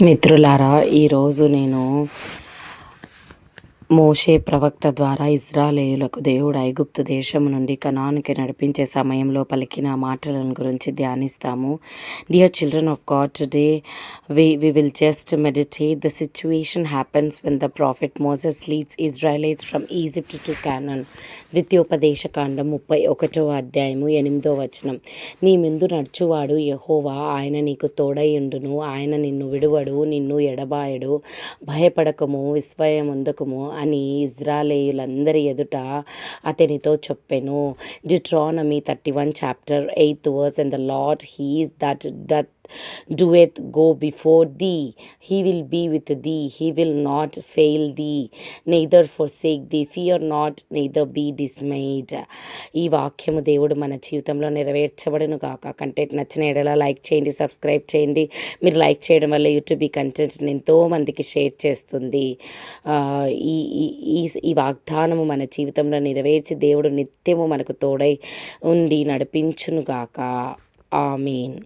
మిత్రులారా, ఈరోజు నేను మోషే ప్రవక్త ద్వారా ఇశ్రాయేలీయులకు దేవుడు ఐగుప్తు దేశం నుండి కనానుకి నడిపించే సమయంలో పలికిన మాటలను గురించి ధ్యానిస్తాము. Dear children of God, today we will just meditate. The situation happens when the prophet Moses leads Israelites from Egypt to Canaan. ద్వితీయోపదేశ కాండం 31వ అధ్యాయము 8వ వచనం. నీ ముందు నడుచువాడు యెహోవా, ఆయన నీకు తోడయుండును, ఆయన నిన్ను విడువడు, నిన్ను ఎడబాయడు, భయపడకము, విస్మయముందకము అని ఇశ్రాయేలీయులందరి ఎదుట అతనితో చెప్పెను. Deuteronomy 31 chapter 8th verse. And the Lord he is that doeth go before thee, he will be with thee, he will not fail thee, neither forsake thee, fear not, neither be dismayed. ఈ వాక్యము దేవుడు మన జీవితంలో నెరవేర్చబడును గాక. Content నచ్చిన ఎడలా like చేయండి, subscribe చేయండి. మీరు లైక్ చేయడం వల్ల యూట్యూబ్ ఈ కంటెంట్ని ఎంతో మందికి షేర్ చేస్తుంది. ఈ ఈ వాగ్దానము మన జీవితంలో నెరవేర్చి దేవుడు నిత్యము మనకు తోడై ఉండి నడిపించును గాక. ఆమేన్.